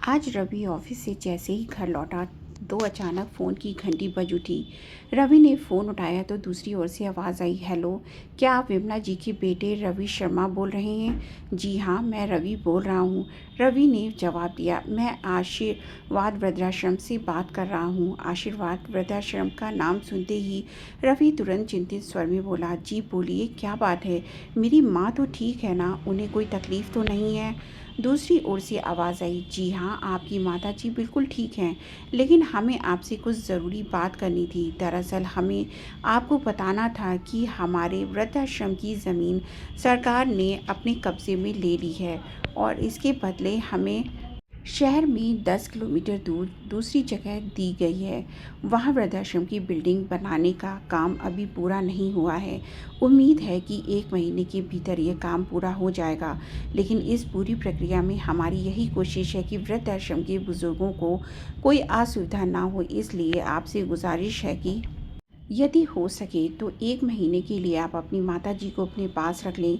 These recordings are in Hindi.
आज रवि ऑफिस से जैसे ही घर लौटा तो अचानक फ़ोन की घंटी बज उठी। रवि ने फ़ोन उठाया तो दूसरी ओर से आवाज़ आई, हेलो, क्या आप विमला जी के बेटे रवि शर्मा बोल रहे हैं? जी हाँ, मैं रवि बोल रहा हूँ। रवि ने जवाब दिया, मैं आशीर्वाद वृद्धाश्रम से बात कर रहा हूँ। आशीर्वाद वृद्धाश्रम का नाम सुनते ही रवि तुरंत चिंतित स्वर में बोला, जी बोलिए, क्या बात है? मेरी माँ तो ठीक है ना? उन्हें कोई तकलीफ़ तो नहीं है? दूसरी ओर से आवाज़ आई, जी हाँ, आपकी माता जी बिल्कुल ठीक हैं, लेकिन हमें आपसे कुछ ज़रूरी बात करनी थी। दरअसल हमें आपको बताना था कि हमारे वृद्धाश्रम की ज़मीन सरकार ने अपने कब्ज़े में ले ली है और इसके बदले हमें शहर में 10 किलोमीटर दूर दूसरी जगह दी गई है। वहाँ वृद्धाश्रम की बिल्डिंग बनाने का काम अभी पूरा नहीं हुआ है। उम्मीद है कि 1 महीने के भीतर ये काम पूरा हो जाएगा, लेकिन इस पूरी प्रक्रिया में हमारी यही कोशिश है कि वृद्धाश्रम के बुज़ुर्गों को कोई असुविधा ना हो। इसलिए आपसे गुजारिश है कि यदि हो सके तो 1 महीने के लिए आप अपनी माताजी को अपने पास रख लें।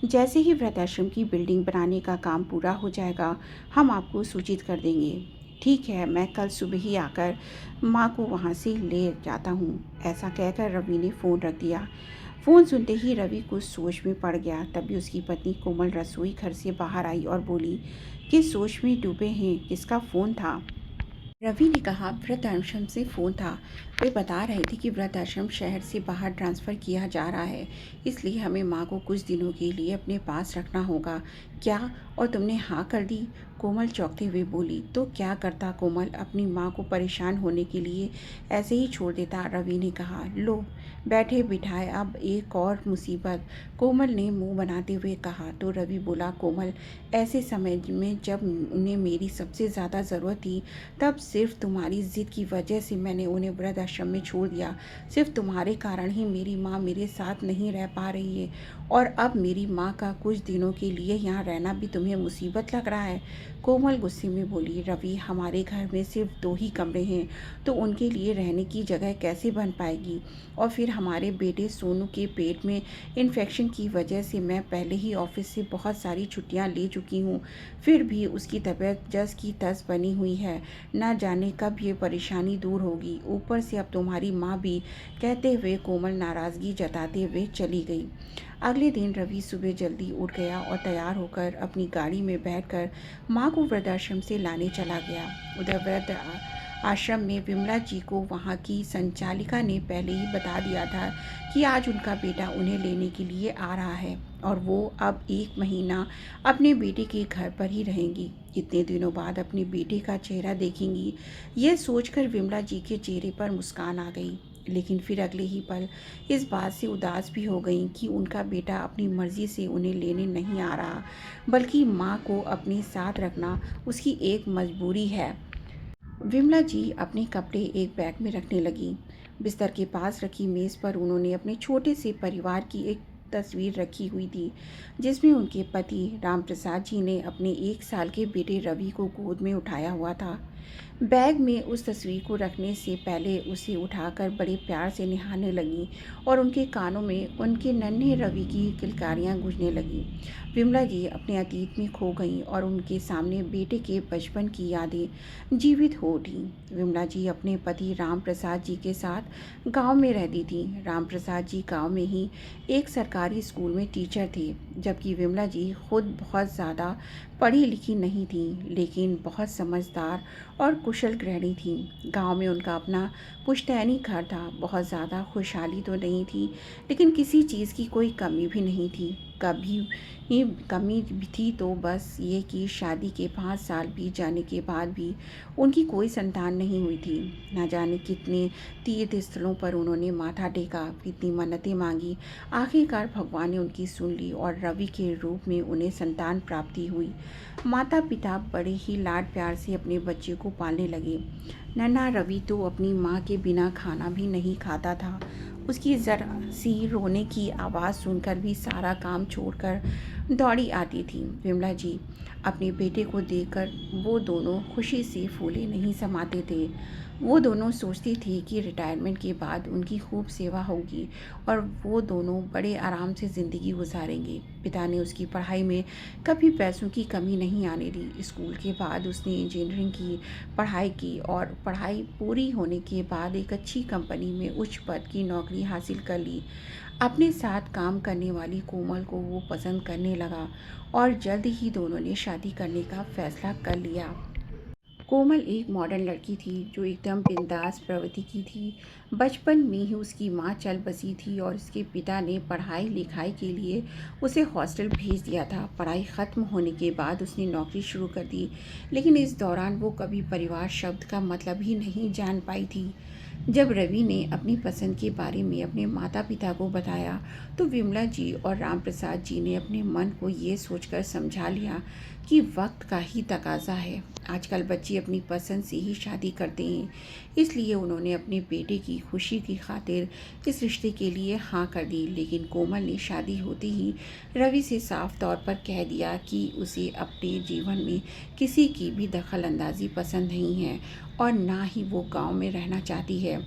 जैसे ही वृद्धाश्रम की बिल्डिंग बनाने का काम पूरा हो जाएगा, हम आपको सूचित कर देंगे। ठीक है, मैं कल सुबह ही आकर माँ को वहाँ से ले जाता हूँ। ऐसा कहकर रवि ने फ़ोन रख दिया। फ़ोन सुनते ही रवि कुछ सोच में पड़ गया। तभी उसकी पत्नी कोमल रसोई घर से बाहर आई और बोली, किस सोच में डूबे हैं? किसका फ़ोन था? रवि ने कहा, वृद्धाश्रम से फ़ोन था। वे बता रहे थे कि वृद्धाश्रम शहर से बाहर ट्रांसफ़र किया जा रहा है, इसलिए हमें माँ को कुछ दिनों के लिए अपने पास रखना होगा। क्या? और तुमने हाँ कर दी? कोमल चौंकते हुए बोली। तो क्या करता कोमल, अपनी माँ को परेशान होने के लिए ऐसे ही छोड़ देता? रवि ने कहा, लो बैठे बिठाए अब एक और मुसीबत, कोमल ने मुंह बनाते हुए कहा। तो रवि बोला, कोमल, ऐसे समय में जब उन्हें मेरी सबसे ज़्यादा ज़रूरत थी, तब सिर्फ तुम्हारी ज़िद की वजह से मैंने उन्हें वृद्धाश्रम में छोड़ दिया। सिर्फ तुम्हारे कारण ही मेरी माँ मेरे साथ नहीं रह पा रही है, और अब मेरी माँ का कुछ दिनों के लिए यहाँ रहना भी तुम्हें मुसीबत लग रहा है? कोमल गुस्से में बोली, रवि, हमारे घर में सिर्फ 2 ही कमरे हैं, तो उनके लिए रहने की जगह कैसे बन पाएगी? और फिर हमारे बेटे सोनू के पेट में इन्फेक्शन की वजह से मैं पहले ही ऑफिस से बहुत सारी छुट्टियाँ ले चुकी हूँ, फिर भी उसकी तबीयत जस की तस बनी हुई है। ना जाने कब ये परेशानी दूर होगी। ऊपर से अब तुम्हारी माँ भी, कहते हुए कोमल नाराज़गी जताते हुए चली गई। अगले दिन रवि सुबह जल्दी उठ गया और तैयार होकर अपनी गाड़ी में बैठकर माँ को वृद्धाश्रम से लाने चला गया। उधर वृद्ध आश्रम में विमला जी को वहाँ की संचालिका ने पहले ही बता दिया था कि आज उनका बेटा उन्हें लेने के लिए आ रहा है और वो अब 1 महीना अपने बेटे के घर पर ही रहेंगी। इतने दिनों बाद अपने बेटे का चेहरा देखेंगी, ये सोचकर विमला जी के चेहरे पर मुस्कान आ गई। लेकिन फिर अगले ही पल इस बात से उदास भी हो गई कि उनका बेटा अपनी मर्जी से उन्हें लेने नहीं आ रहा, बल्कि माँ को अपने साथ रखना उसकी एक मजबूरी है। विमला जी अपने कपड़े एक बैग में रखने लगी। बिस्तर के पास रखी मेज़ पर उन्होंने अपने छोटे से परिवार की एक तस्वीर रखी हुई थी, जिसमें उनके पति रामप्रसाद जी ने अपने 1 साल के बेटे रवि को गोद में उठाया हुआ था। बैग में उस तस्वीर को रखने से पहले उसे उठाकर बड़े प्यार से निहारने लगी और उनके कानों में उनके नन्हे रवि की किलकारियाँ गूंजने लगीं। विमला जी अपने अतीत में खो गईं और उनके सामने बेटे के बचपन की यादें जीवित हो उठीं। विमला जी अपने पति राम प्रसाद जी के साथ गांव में रहती थीं। राम प्रसाद जी गांव में ही एक सरकारी स्कूल में टीचर थे, जबकि विमला जी खुद बहुत ज़्यादा पढ़ी लिखी नहीं थीं, लेकिन बहुत समझदार और कुशल गृहिणी थीं। गांव में उनका अपना पुश्तैनी घर था। बहुत ज़्यादा खुशहाली तो नहीं थी, लेकिन किसी चीज़ की कोई कमी भी नहीं थी। कभी ही कमी थी तो बस ये कि शादी के 5 साल बीत जाने के बाद भी उनकी कोई संतान नहीं हुई थी। न जाने कितने तीर्थ स्थलों पर उन्होंने माथा टेका, कितनी मन्नतें मांगी। आखिरकार भगवान ने उनकी सुन ली और रवि के रूप में उन्हें संतान प्राप्ति हुई। माता पिता बड़े ही लाड प्यार से अपने बच्चे को पालने लगे। नन्हा रवि तो अपनी माँ के बिना खाना भी नहीं खाता था। उसकी ज़रा सी रोने की आवाज़ सुनकर भी सारा काम छोड़कर दौड़ी आती थी। विमला जी अपने बेटे को देखकर वो दोनों खुशी से फूले नहीं समाते थे। वो दोनों सोचती थी कि रिटायरमेंट के बाद उनकी खूब सेवा होगी और वो दोनों बड़े आराम से ज़िंदगी गुजारेंगे। पिता ने उसकी पढ़ाई में कभी पैसों की कमी नहीं आने दी। स्कूल के बाद उसने इंजीनियरिंग की पढ़ाई की और पढ़ाई पूरी होने के बाद एक अच्छी कंपनी में उच्च पद की नौकरी हासिल कर ली। अपने साथ काम करने वाली कोमल को वो पसंद करने लगा और जल्द ही दोनों ने शादी करने का फैसला कर लिया। कोमल एक मॉडर्न लड़की थी जो एकदम बिंदास प्रवृत्ति की थी। बचपन में ही उसकी माँ चल बसी थी और उसके पिता ने पढ़ाई लिखाई के लिए उसे हॉस्टल भेज दिया था। पढ़ाई ख़त्म होने के बाद उसने नौकरी शुरू कर दी, लेकिन इस दौरान वो कभी परिवार शब्द का मतलब ही नहीं जान पाई थी। जब रवि ने अपनी पसंद के बारे में अपने माता पिता को बताया तो विमला जी और राम प्रसाद जी ने अपने मन को ये सोचकर समझा लिया कि वक्त का ही तकाजा है। आजकल बच्चे अपनी पसंद से ही शादी करते हैं, इसलिए उन्होंने अपने बेटे की खुशी की खातिर इस रिश्ते के लिए हाँ कर दी। लेकिन कोमल ने शादी होते ही रवि से साफ तौर पर कह दिया कि उसे अपने जीवन में किसी की भी दखल अंदाजी पसंद नहीं है और ना ही वो गांव में रहना चाहती है।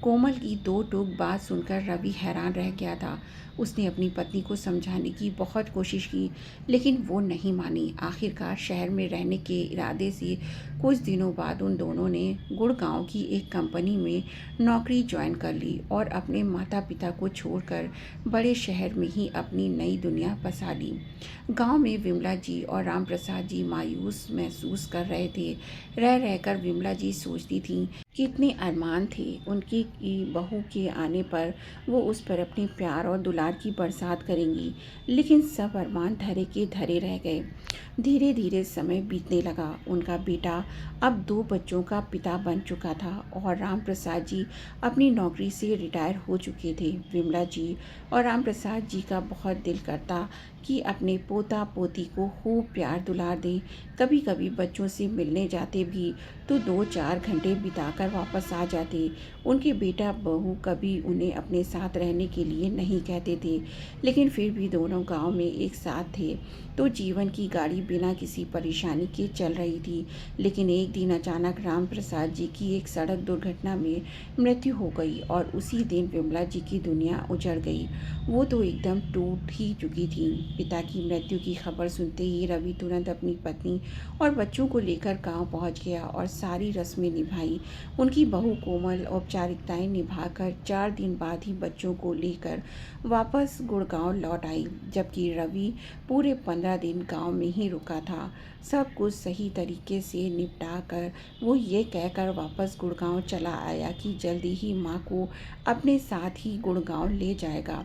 कोमल की दो टूक बात सुनकर रवि हैरान रह गया था। उसने अपनी पत्नी को समझाने की बहुत कोशिश की, लेकिन वो नहीं मानी। आखिरकार शहर में रहने के इरादे से कुछ दिनों बाद उन दोनों ने गुड़गांव की एक कंपनी में नौकरी ज्वाइन कर ली और अपने माता पिता को छोड़कर बड़े शहर में ही अपनी नई दुनिया बसा ली। गांव में विमला जी और राम प्रसाद जी मायूस महसूस कर रहे थे। रह रहकर विमला जी सोचती थीं कितने अरमान थे उनकी की बहू के आने पर वो उस पर अपने प्यार और दुलार की बरसात करेंगी, लेकिन सब अरमान धरे के धरे रह गए। धीरे धीरे समय बीतने लगा। उनका बेटा अब दो बच्चों का पिता बन चुका था और राम प्रसाद जी अपनी नौकरी से रिटायर हो चुके थे। विमला जी और राम प्रसाद जी का बहुत दिल करता कि अपने पोता पोती को खूब प्यार दुलार दें। कभी कभी बच्चों से मिलने जाते भी तो 2-4 घंटे बिताकर वापस आ जाते। उनके बेटा बहू कभी उन्हें अपने साथ रहने के लिए नहीं कहते थे, लेकिन फिर भी दोनों गांव में एक साथ थे तो जीवन की गाड़ी बिना किसी परेशानी के चल रही थी। लेकिन एक दिन अचानक राम प्रसाद जी की एक सड़क दुर्घटना में मृत्यु हो गई और उसी दिन विमला जी की दुनिया उजड़ गई। वो तो एकदम टूट ही चुकी थी। पिता की मृत्यु की खबर सुनते ही रवि तुरंत अपनी पत्नी और बच्चों को लेकर गांव पहुंच गया और सारी रस्में निभाई। उनकी बहू कोमल औपचारिकताएं निभाकर 4 दिन बाद ही बच्चों को लेकर वापस गुड़गांव लौट आई, जबकि रवि पूरे 15 दिन गांव में ही रुका था। सब कुछ सही तरीके से निपटा कर वो ये कहकर वापस गुड़गांव चला आया कि जल्दी ही माँ को अपने साथ ही गुड़गांव ले जाएगा।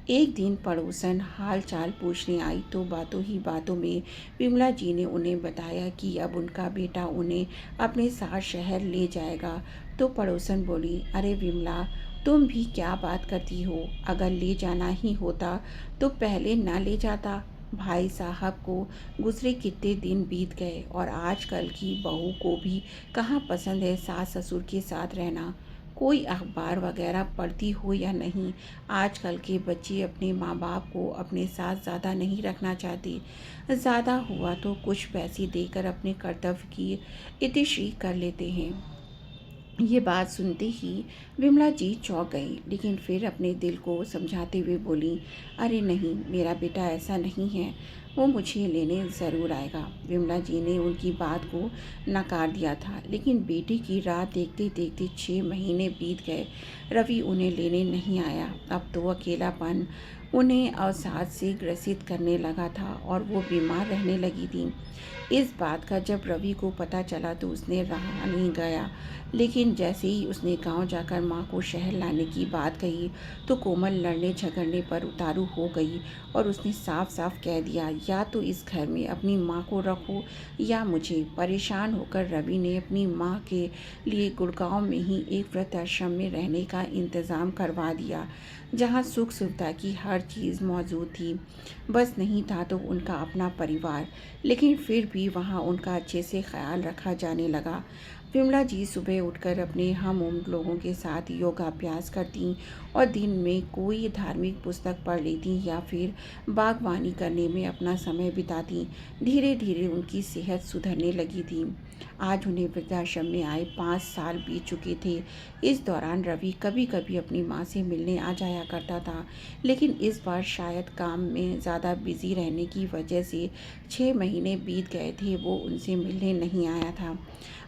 एक दिन पड़ोसन हाल चाल पूछने आई तो बातों ही बातों में विमला जी ने उन्हें बताया कि अब उनका बेटा उन्हें अपने साथ शहर ले जाएगा। तो पड़ोसन बोली, अरे विमला, तुम भी क्या बात करती हो? अगर ले जाना ही होता तो पहले ना ले जाता। भाई साहब को गुजरे कितने दिन बीत गए और आजकल की बहू को भी कहाँ पसंद है सास ससुर के साथ रहना। कोई अखबार वगैरह पढ़ती हो या नहीं, आजकल के बच्चे अपने माँ बाप को अपने साथ ज़्यादा नहीं रखना चाहते। ज़्यादा हुआ तो कुछ पैसे देकर अपने कर्तव्य की इतिश्री कर लेते हैं। ये बात सुनते ही विमला जी चौंक गई, लेकिन फिर अपने दिल को समझाते हुए बोली, अरे नहीं, मेरा बेटा ऐसा नहीं है, वो मुझे लेने ज़रूर आएगा। विमला जी ने उनकी बात को नकार दिया था, लेकिन बेटी की राह देखते देखते 6 महीने बीत गए। रवि उन्हें लेने नहीं आया। अब तो अकेलापन उन्हें अवसाद से ग्रसित करने लगा था और वो बीमार रहने लगी थी। इस बात का जब रवि को पता चला तो उसने रहा नहीं गया, लेकिन जैसे ही उसने गांव जाकर माँ को शहर लाने की बात कही तो कोमल लड़ने झगड़ने पर उतारू हो गई और उसने साफ साफ कह दिया, या तो इस घर में अपनी माँ को रखो या मुझे। परेशान होकर रवि ने अपनी माँ के लिए गुड़गांव में ही एक वृद्ध आश्रम में रहने का इंतज़ाम करवा दिया, जहाँ सुख सुविधा की हर चीज़ मौजूद थी। बस नहीं था तो उनका अपना परिवार, लेकिन फिर भी वहाँ उनका अच्छे से ख्याल रखा जाने लगा। विमला जी सुबह उठकर अपने हम उम्र लोगों के साथ योगाभ्यास करती और दिन में कोई धार्मिक पुस्तक पढ़ लेती या फिर बागवानी करने में अपना समय बिताती। धीरे धीरे उनकी सेहत सुधरने लगी थी। आज उन्हें वृद्धाश्रम में आए 5 साल बीत चुके थे। इस दौरान रवि कभी कभी अपनी माँ से मिलने आ जाया करता था, लेकिन इस बार शायद काम में ज़्यादा बिजी रहने की वजह से 6 महीने बीत गए थे, वो उनसे मिलने नहीं आया था।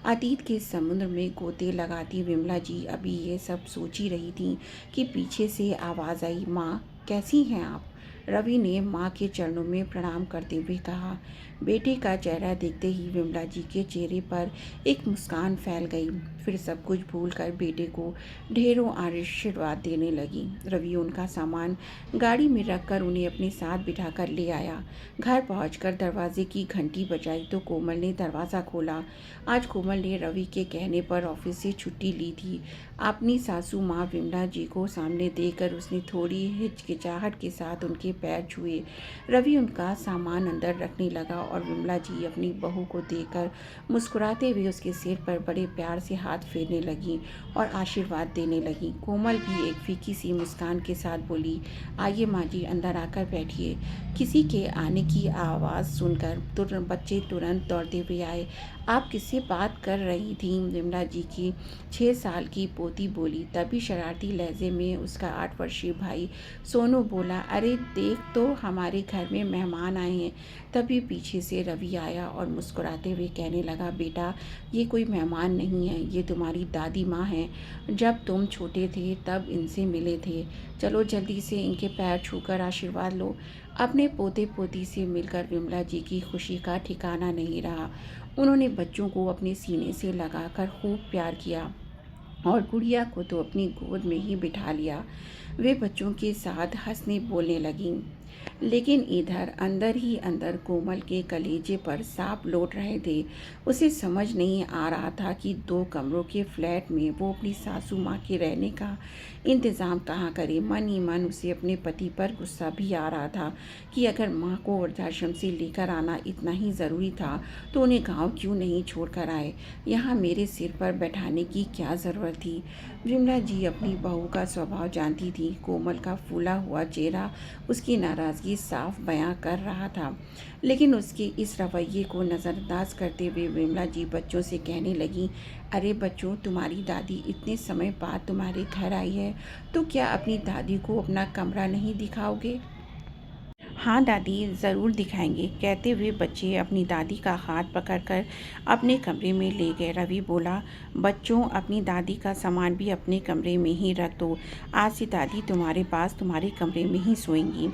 अतीत के समुद्र में गोते लगाती विमला जी अभी ये सब सोच ही रही थी कि पीछे से आवाज़ आई, माँ कैसी हैं आप? रवि ने माँ के चरणों में प्रणाम करते हुए कहा। बेटे का चेहरा देखते ही विमला जी के चेहरे पर एक मुस्कान फैल गई। फिर सब कुछ भूलकर बेटे को ढेरों आशीर्वाद देने लगी। रवि उनका सामान गाड़ी में रखकर उन्हें अपने साथ बिठाकर ले आया। घर पहुंचकर दरवाजे की घंटी बजाई तो कोमल ने दरवाज़ा खोला। आज कोमल ने रवि के कहने पर ऑफिस से छुट्टी ली थी। अपनी सासू माँ विमला जी को सामने देखकर उसने थोड़ी हिचकिचाहट के साथ उनके पैर छुए। रवि उनका सामान अंदर रखने लगा और विमला जी अपनी बहू को देखकर मुस्कुराते हुए उसके सिर पर बड़े प्यार से हाथ फेरने लगी और आशीर्वाद देने लगी। कोमल भी एक फीकी सी मुस्कान के साथ बोली, आइए माँ जी, अंदर आकर बैठिए। किसी के आने की आवाज़ सुनकर बच्चे तुरंत दौड़ते हुए आए। आप किससे बात कर रही थी? विमला जी की 6 साल की पोती बोली। तभी शरारती लहजे में उसका 8 वर्षीय भाई सोनू बोला, अरे देख तो हमारे घर में मेहमान आए हैं। तभी पीछे से रवि आया और मुस्कुराते हुए कहने लगा, बेटा ये कोई मेहमान नहीं है, ये तुम्हारी दादी माँ हैं। जब तुम छोटे थे तब इनसे मिले थे। चलो जल्दी से इनके पैर छूकर आशीर्वाद लो। अपने पोते पोती से मिलकर विमला जी की खुशी का ठिकाना नहीं रहा। उन्होंने बच्चों को अपने सीने से लगाकर खूब प्यार किया और गुड़िया को तो अपनी गोद में ही बिठा लिया। वे बच्चों के साथ हंसने बोलने लगीं। लेकिन इधर अंदर ही अंदर कोमल के कलेजे पर सांप लौट रहे थे। उसे समझ नहीं आ रहा था कि 2 कमरों के फ्लैट में वो अपनी सासू माँ के रहने का इंतज़ाम कहाँ करे। मन ही मन उसे अपने पति पर गुस्सा भी आ रहा था कि अगर माँ को वृद्धाश्रम से लेकर आना इतना ही ज़रूरी था तो उन्हें गाँव क्यों नहीं छोड़ कर आए। यहाँ मेरे सिर पर बैठाने की क्या ज़रूरत थी। विमला जी अपनी बहू का स्वभाव जानती थी। कोमल का फूला हुआ चेहरा उसकी नाराज़गी साफ बयां कर रहा था, लेकिन उसके इस रवैये को नज़रअंदाज करते हुए विमला जी बच्चों से कहने लगी, अरे बच्चों, तुम्हारी दादी इतने समय बाद तुम्हारे घर आई है तो क्या अपनी दादी को अपना कमरा नहीं दिखाओगे? हाँ दादी, ज़रूर दिखाएंगे, कहते हुए बच्चे अपनी दादी का हाथ पकड़कर अपने कमरे में ले गए। रवि बोला, बच्चों अपनी दादी का सामान भी अपने कमरे में ही रख दो। आज से दादी तुम्हारे पास तुम्हारे कमरे में ही सोएंगी।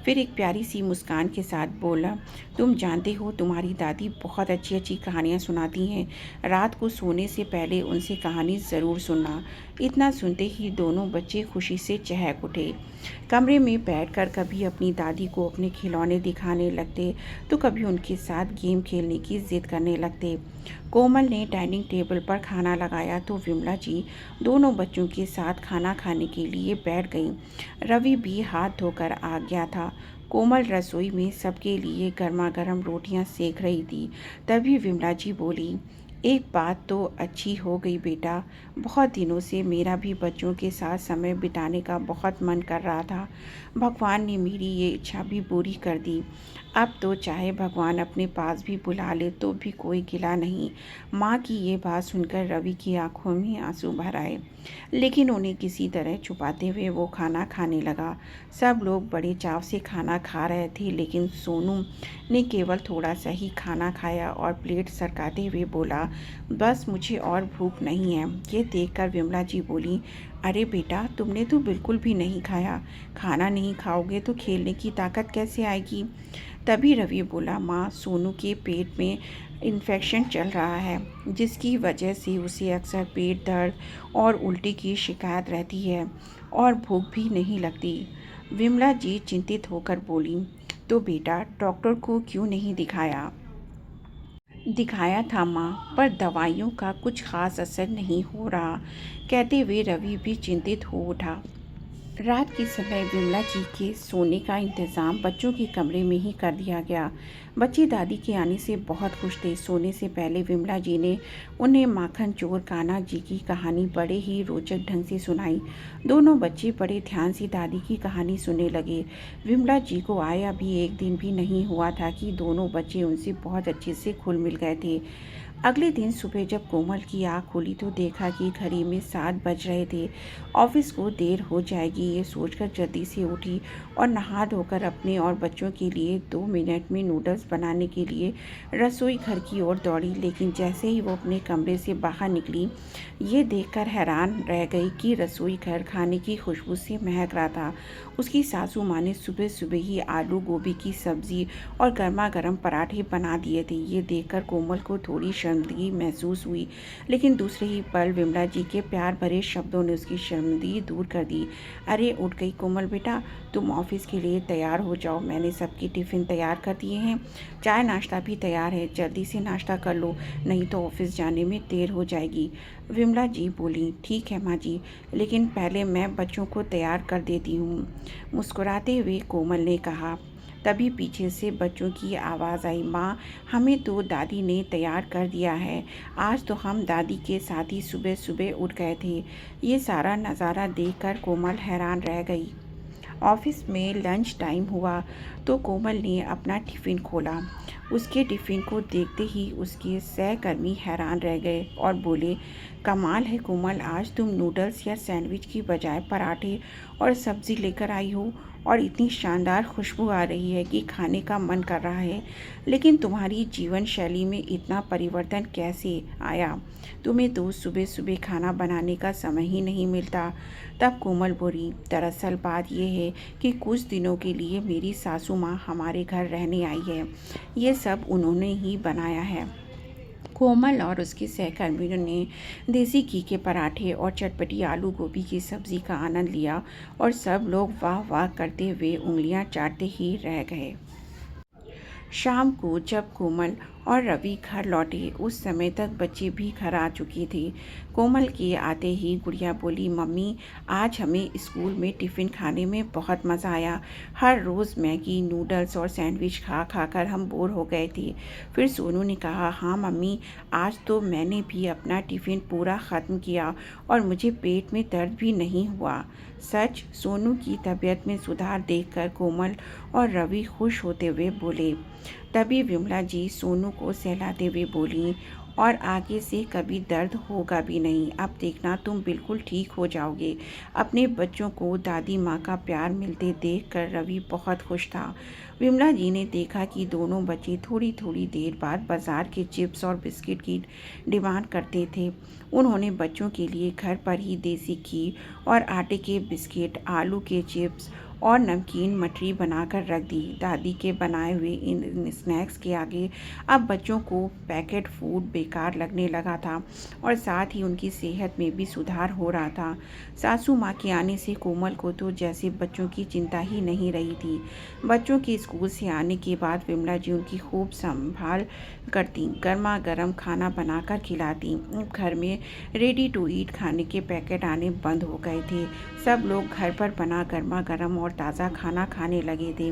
फिर एक प्यारी सी मुस्कान के साथ बोला, तुम जानते हो तुम्हारी दादी बहुत अच्छी अच्छी कहानियाँ सुनाती हैं। रात को सोने से पहले उनसे कहानी ज़रूर सुनना। इतना सुनते ही दोनों बच्चे खुशी से चहक उठे। कमरे में बैठकर कभी अपनी दादी को अपने खिलौने दिखाने लगते तो कभी उनके साथ गेम खेलने की जिद करने लगते। कोमल ने डाइनिंग टेबल पर खाना लगाया तो विमला जी दोनों बच्चों के साथ खाना खाने के लिए बैठ गईं। रवि भी हाथ धोकर आ गया था। कोमल रसोई में सबके लिए गर्मा गर्म रोटियां सेक रही थी। तभी विमला जी बोली, एक बात तो अच्छी हो गई बेटा, बहुत दिनों से मेरा भी बच्चों के साथ समय बिताने का बहुत मन कर रहा था। भगवान ने मेरी ये इच्छा भी पूरी कर दी। अब तो चाहे भगवान अपने पास भी बुला ले तो भी कोई गिला नहीं। माँ की ये बात सुनकर रवि की आंखों में आंसू भर आए, लेकिन उन्हें किसी तरह छुपाते हुए वो खाना खाने लगा। सब लोग बड़े चाव से खाना खा रहे थे, लेकिन सोनू ने केवल थोड़ा सा ही खाना खाया और प्लेट सरकाते हुए बोला, बस मुझे और भूख नहीं है। ये देखकर विमला जी बोली, अरे बेटा, तुमने तो बिल्कुल भी नहीं खाया। खाना नहीं खाओगे तो खेलने की ताकत कैसे आएगी? तभी रवि बोला, माँ सोनू के पेट में इन्फेक्शन चल रहा है, जिसकी वजह से उसे अक्सर पेट दर्द और उल्टी की शिकायत रहती है और भूख भी नहीं लगती। विमला जी चिंतित होकर बोली, तो बेटा डॉक्टर को क्यों नहीं दिखाया? दिखाया था माँ, पर दवाइयों का कुछ खास असर नहीं हो रहा, कहते हुए रवि भी चिंतित हो उठा। रात के समय विमला जी के सोने का इंतज़ाम बच्चों के कमरे में ही कर दिया गया। बच्चे दादी के आने से बहुत खुश थे। सोने से पहले विमला जी ने उन्हें माखन चोर कान्हा जी की कहानी बड़े ही रोचक ढंग से सुनाई। दोनों बच्चे बड़े ध्यान से दादी की कहानी सुनने लगे। विमला जी को आया भी एक दिन भी नहीं हुआ था कि दोनों बच्चे उनसे बहुत अच्छे से घुल मिल गए थे। अगले दिन सुबह जब कोमल की आँख खुली तो देखा कि घड़ी में 7 बज रहे थे। ऑफिस को देर हो जाएगी ये सोचकर जल्दी से उठी और नहा धोकर अपने और बच्चों के लिए 2 मिनट में नूडल्स बनाने के लिए रसोई घर की ओर दौड़ी। लेकिन जैसे ही वो अपने कमरे से बाहर निकली, ये देखकर हैरान रह गई कि रसोई घर खाने की खुशबू से महक रहा था। उसकी सासू माँ ने सुबह सुबह ही आलू गोभी की सब्जी और गर्मा गर्म पराठे बना दिए थे। ये देखकर कोमल को थोड़ी शर्मिंदगी महसूस हुई, लेकिन दूसरे ही पल विमला जी के प्यार भरे शब्दों ने उसकी शर्मिंदगी दूर कर दी। अरे उठ गई कोमल बेटा, तुम ऑफिस के लिए तैयार हो जाओ। मैंने सबकी टिफ़िन तैयार कर दिए हैं। चाय नाश्ता भी तैयार है। जल्दी से नाश्ता कर लो, नहीं तो ऑफिस जाने में देर हो जाएगी। विमला जी बोली, ठीक है माँ जी, लेकिन पहले मैं बच्चों को तैयार कर देती हूँ। मुस्कुराते हुए कोमल ने कहा। तभी पीछे से बच्चों की आवाज़ आई, माँ हमें तो दादी ने तैयार कर दिया है। आज तो हम दादी के साथ ही सुबह सुबह उठ गए थे। ये सारा नज़ारा देखकर कोमल हैरान रह गई। ऑफिस में लंच टाइम हुआ तो कोमल ने अपना टिफ़िन खोला। उसके टिफ़िन को देखते ही उसके सहकर्मी हैरान रह गए और बोले, कमाल है कोमल, आज तुम नूडल्स या सैंडविच की बजाय पराठे और सब्ज़ी लेकर आई हो और इतनी शानदार खुशबू आ रही है कि खाने का मन कर रहा है। लेकिन तुम्हारी जीवन शैली में इतना परिवर्तन कैसे आया? तुम्हें तो सुबह सुबह खाना बनाने का समय ही नहीं मिलता। तब कोमल बोली, दरअसल बात यह है कि कुछ दिनों के लिए मेरी सासू माँ हमारे घर रहने आई है। ये सब उन्होंने ही बनाया है। कोमल और उसके सहकर्मियों ने देसी घी के पराठे और चटपटी आलू गोभी की सब्ज़ी का आनंद लिया और सब लोग वाह वाह करते हुए उंगलियां चाटते ही रह गए। शाम को जब कोमल और रवि घर लौटे उस समय तक बच्चे भी घर आ चुके थे। कोमल के आते ही गुड़िया बोली, मम्मी आज हमें स्कूल में टिफ़िन खाने में बहुत मज़ा आया। हर रोज़ मैगी नूडल्स और सैंडविच खा खा कर हम बोर हो गए थे। फिर सोनू ने कहा, हाँ मम्मी, आज तो मैंने भी अपना टिफ़िन पूरा ख़त्म किया और मुझे पेट में दर्द भी नहीं हुआ। सच? सोनू की तबीयत में सुधार देखकर कोमल और रवि खुश होते हुए बोले। तभी विमला जी सोनू को सहलाते हुए बोली, और आगे से कभी दर्द होगा भी नहीं। अब देखना तुम बिल्कुल ठीक हो जाओगे। अपने बच्चों को दादी माँ का प्यार मिलते देखकर रवि बहुत खुश था। विमला जी ने देखा कि दोनों बच्चे थोड़ी थोड़ी देर बाद बाजार के चिप्स और बिस्किट की डिमांड करते थे। उन्होंने बच्चों के लिए घर पर ही देसी घी और आटे के बिस्किट, आलू के चिप्स और नमकीन मठरी बनाकर रख दी। दादी के बनाए हुए इन स्नैक्स के आगे अब बच्चों को पैकेट फूड बेकार लगने लगा था और साथ ही उनकी सेहत में भी सुधार हो रहा था। सासू माँ के आने से कोमल को तो जैसे बच्चों की चिंता ही नहीं रही थी। बच्चों के स्कूल से आने के बाद विमला जी उनकी खूब संभाल करती, गर्मा गर्म खाना बनाकर खिलाती। घर में रेडी टू ईट खाने के पैकेट आने बंद हो गए थे। सब लोग घर पर बना गर्मा गर्म और ताज़ा खाना खाने लगे थे।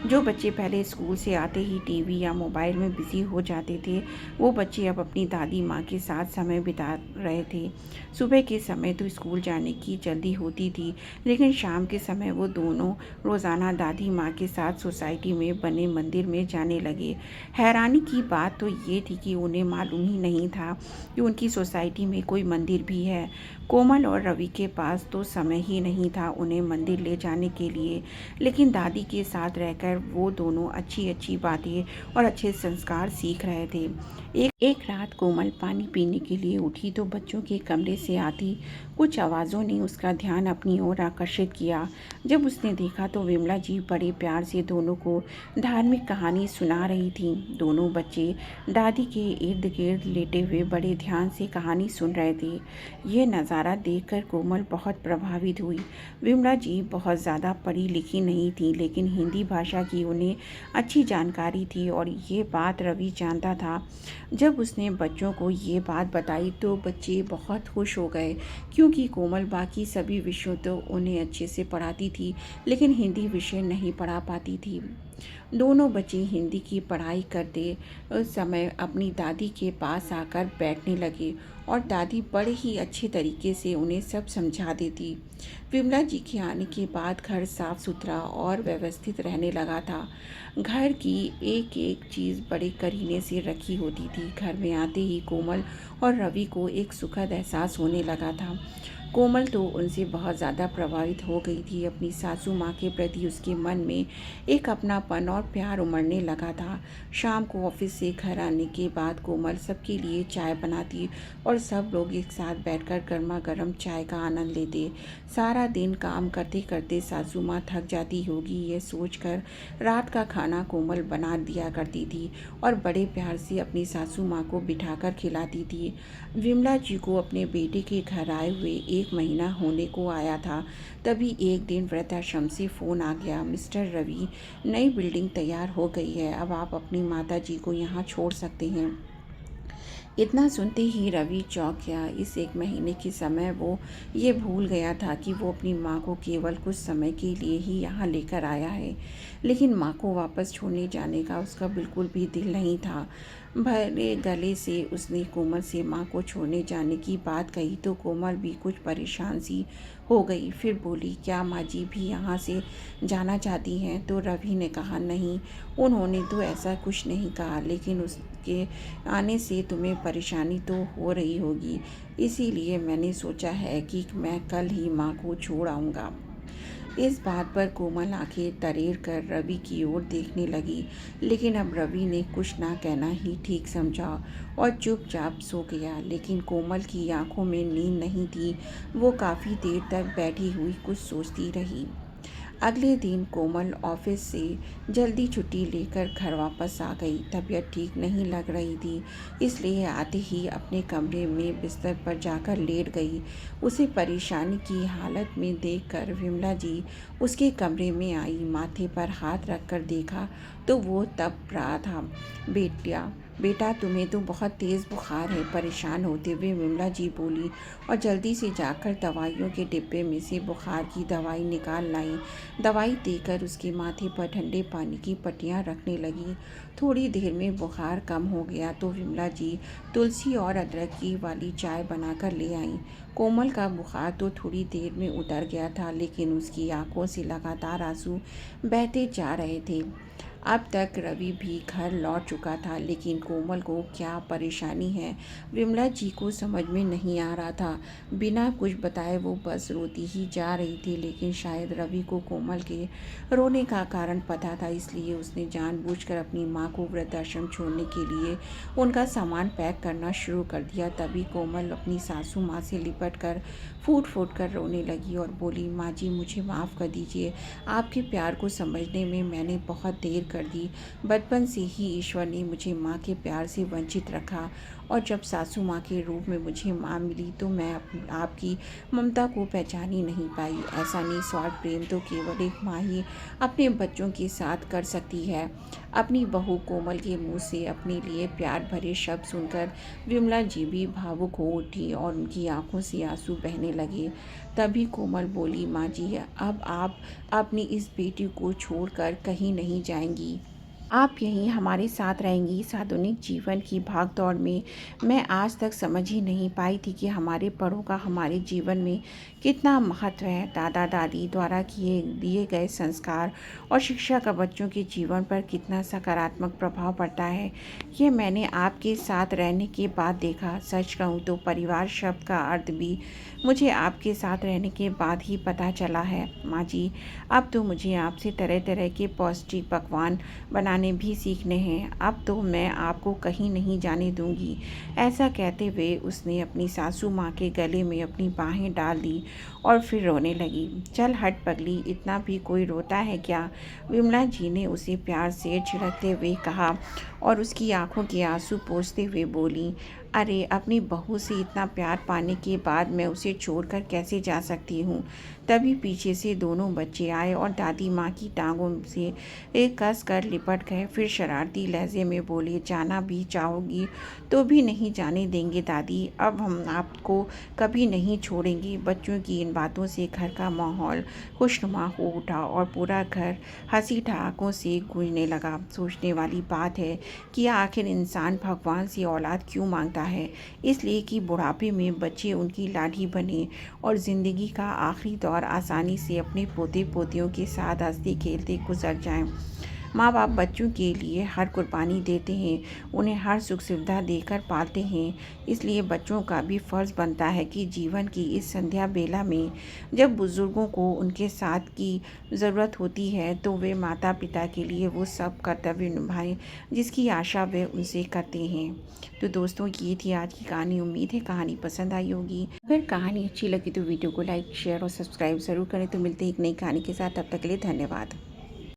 जो बच्चे पहले स्कूल से आते ही टीवी या मोबाइल में बिजी हो जाते थे, वो बच्चे अब अपनी दादी माँ के साथ समय बिता रहे थे। सुबह के समय तो स्कूल जाने की जल्दी होती थी, लेकिन शाम के समय वो दोनों रोज़ाना दादी माँ के साथ सोसाइटी में बने मंदिर में जाने लगे। हैरानी की बात तो ये थी कि उन्हें मालूम ही नहीं था कि उनकी सोसाइटी में कोई मंदिर भी है। कोमल और रवि के पास तो समय ही नहीं था उन्हें मंदिर ले जाने के लिए, लेकिन दादी के साथ रहकर वो दोनों अच्छी अच्छी बातें और अच्छे संस्कार सीख रहे थे। एक रात कोमल पानी पीने के लिए उठी तो बच्चों के कमरे से आती कुछ आवाज़ों ने उसका ध्यान अपनी ओर आकर्षित किया। जब उसने देखा तो विमला जी बड़े प्यार से दोनों को धार्मिक कहानी सुना रही थीं। दोनों बच्चे दादी के इर्द गिर्द लेटे हुए बड़े ध्यान से कहानी सुन रहे थे। यह नज़ारा देखकर कोमल बहुत प्रभावित हुई। विमला जी बहुत ज़्यादा पढ़ी लिखी नहीं थी, लेकिन हिंदी भाषा की उन्हें अच्छी जानकारी थी और ये बात रवि जानता था। जब उसने बच्चों को ये बात बताई तो बच्चे बहुत खुश हो गए, क्योंकि कोमल बाकी सभी विषयों तो उन्हें अच्छे से पढ़ाती थी, लेकिन हिंदी विषय नहीं पढ़ा पाती थी। दोनों बच्चे हिंदी की पढ़ाई करते समय अपनी दादी के पास आकर बैठने लगे और दादी बड़े ही अच्छे तरीके से उन्हें सब समझा देती। विमला जी के आने के बाद घर साफ सुथरा और व्यवस्थित रहने लगा था। घर की एक एक चीज़ बड़े करीने से रखी होती थी। घर में आते ही कोमल और रवि को एक सुखद एहसास होने लगा था। कोमल तो उनसे बहुत ज़्यादा प्रभावित हो गई थी। अपनी सासू माँ के प्रति उसके मन में एक अपनापन और प्यार उमड़ने लगा था। शाम को ऑफिस से घर आने के बाद कोमल सबके लिए चाय बनाती और सब लोग एक साथ बैठकर गर्मा गर्म चाय का आनंद लेते। सारा दिन काम करते करते सासू माँ थक जाती होगी, ये सोचकर रात का खाना कोमल बना दिया करती थी और बड़े प्यार से अपनी सासू माँ को बिठाकर खिलाती थी। विमला जी को अपने बेटे के घर आए हुए 1 महीना होने को आया था। तभी एक दिन वृद्धाश्रम से फ़ोन आ गया, मिस्टर रवि, नई बिल्डिंग तैयार हो गई है, अब आप अपनी माता जी को यहाँ छोड़ सकते हैं। इतना सुनते ही रवि चौंक गया। इस 1 महीने के समय वो ये भूल गया था कि वो अपनी माँ को केवल कुछ समय के लिए ही यहाँ लेकर आया है, लेकिन माँ को वापस छोड़ने जाने का उसका बिल्कुल भी दिल नहीं था। भरे गले से उसने कोमल से माँ को छोड़ने जाने की बात कही तो कोमल भी कुछ परेशान सी हो गई। फिर बोली, क्या माँ जी भी यहाँ से जाना चाहती हैं? तो रवि ने कहा, नहीं, उन्होंने तो ऐसा कुछ नहीं कहा, लेकिन उसके आने से तुम्हें परेशानी तो हो रही होगी, इसीलिए मैंने सोचा है कि मैं कल ही माँ को छोड़ आऊँगा। इस बात पर कोमल आंखें तरेर कर रवि की ओर देखने लगी, लेकिन अब रवि ने कुछ ना कहना ही ठीक समझा और चुपचाप सो गया। लेकिन कोमल की आंखों में नींद नहीं थी। वो काफ़ी देर तक बैठी हुई कुछ सोचती रही। अगले दिन कोमल ऑफिस से जल्दी छुट्टी लेकर घर वापस आ गई। तबीयत ठीक नहीं लग रही थी, इसलिए आते ही अपने कमरे में बिस्तर पर जाकर लेट गई। उसे परेशानी की हालत में देखकर विमला जी उसके कमरे में आई। माथे पर हाथ रखकर देखा तो वो तप रहा था। बेटा, तुम्हें तो बहुत तेज़ बुखार है, परेशान होते हुए विमला जी बोली और जल्दी से जाकर दवाइयों के डिब्बे में से बुखार की दवाई निकाल लाई। दवाई देकर उसके माथे पर ठंडे पानी की पट्टियाँ रखने लगी। थोड़ी देर में बुखार कम हो गया तो विमला जी तुलसी और अदरक की वाली चाय बनाकर ले आई। कोमल का बुखार तो थोड़ी देर में उतर गया था, लेकिन उसकी आंखों से लगातार आंसू बहते जा रहे थे। अब तक रवि भी घर लौट चुका था, लेकिन कोमल को क्या परेशानी है विमला जी को समझ में नहीं आ रहा था। बिना कुछ बताए वो बस रोती ही जा रही थी, लेकिन शायद रवि को कोमल के रोने का कारण पता था, इसलिए उसने जानबूझकर अपनी माँ को वृद्धाश्रम छोड़ने के लिए उनका सामान पैक करना शुरू कर दिया। तभी कोमल अपनी सासू माँ से लिपट कर फूट फूट कर रोने लगी और बोली, माँ जी, मुझे माफ़ कर दीजिए, आपके प्यार को समझने में मैंने बहुत देर कर दी। बचपन से ही ईश्वर ने मुझे माँ के प्यार से वंचित रखा और जब सासू माँ के रूप में मुझे माँ मिली तो मैं आपकी ममता को पहचान ही नहीं पाई। ऐसा निस्वार्थ प्रेम तो केवल एक माँ ही अपने बच्चों के साथ कर सकती है। अपनी बहू कोमल के मुंह से अपने लिए प्यार भरे शब्द सुनकर विमला जी भी भावुक हो उठी और उनकी आंखों से आंसू बहने लगे। तभी कोमल बोली, माँ जी, अब आप अपनी इस बेटी को छोड़कर कहीं नहीं जाएंगी, आप यहीं हमारे साथ रहेंगी। इस आधुनिक जीवन की भागदौड़ में मैं आज तक समझ ही नहीं पाई थी कि हमारे बड़ों का हमारे जीवन में कितना महत्व है। दादा दादी द्वारा दिए गए संस्कार और शिक्षा का बच्चों के जीवन पर कितना सकारात्मक प्रभाव पड़ता है, ये मैंने आपके साथ रहने के बाद देखा। सच कहूँ तो परिवार शब्द का अर्थ भी मुझे आपके साथ रहने के बाद ही पता चला है। माँ जी, अब तो मुझे आपसे तरह तरह के पौष्टिक पकवान बनाने भी सीखने हैं। अब तो मैं आपको कहीं नहीं जाने दूंगी। ऐसा कहते हुए उसने अपनी सासू माँ के गले में अपनी बाहें डाल दी और फिर रोने लगी। चल हट पगली, इतना भी कोई रोता है क्या? विमला जी ने उसे प्यार से छिड़कते हुए कहा और उसकी आंखों के आंसू पोंछते हुए बोली, अरे अपनी बहू से इतना प्यार पाने के बाद मैं उसे छोड़कर कैसे जा सकती हूँ। तभी पीछे से दोनों बच्चे आए और दादी माँ की टांगों से एक कस कर लिपट गए। फिर शरारती लहजे में बोले, जाना भी चाहोगी तो भी नहीं जाने देंगे दादी, अब हम आपको कभी नहीं छोड़ेंगे। बच्चों की इन बातों से घर का माहौल खुशनुमा हो उठा और पूरा घर हंसी ठहाकों से गूंजने लगा। सोचने वाली बात है कि आखिर इंसान भगवान से औलाद क्यों मांगता है? इसलिए कि बुढ़ापे में बच्चे उनकी लाठी बने और ज़िंदगी का आखिरी दौर आसानी से अपने पोते पोतियों के साथ हंसते खेलते गुजर जाएं। माँ बाप बच्चों के लिए हर कुर्बानी देते हैं, उन्हें हर सुख सुविधा देकर पालते हैं। इसलिए बच्चों का भी फ़र्ज़ बनता है कि जीवन की इस संध्या बेला में जब बुज़ुर्गों को उनके साथ की ज़रूरत होती है तो वे माता पिता के लिए वो सब कर्तव्य निभाएं जिसकी आशा वे उनसे करते हैं। तो दोस्तों, ये थी आज की कहानी। उम्मीद है कहानी पसंद आई होगी। अगर कहानी अच्छी लगी तो वीडियो को लाइक शेयर और सब्सक्राइब ज़रूर करें। तो मिलते हैं एक नई कहानी के साथ, तब तक के लिए धन्यवाद।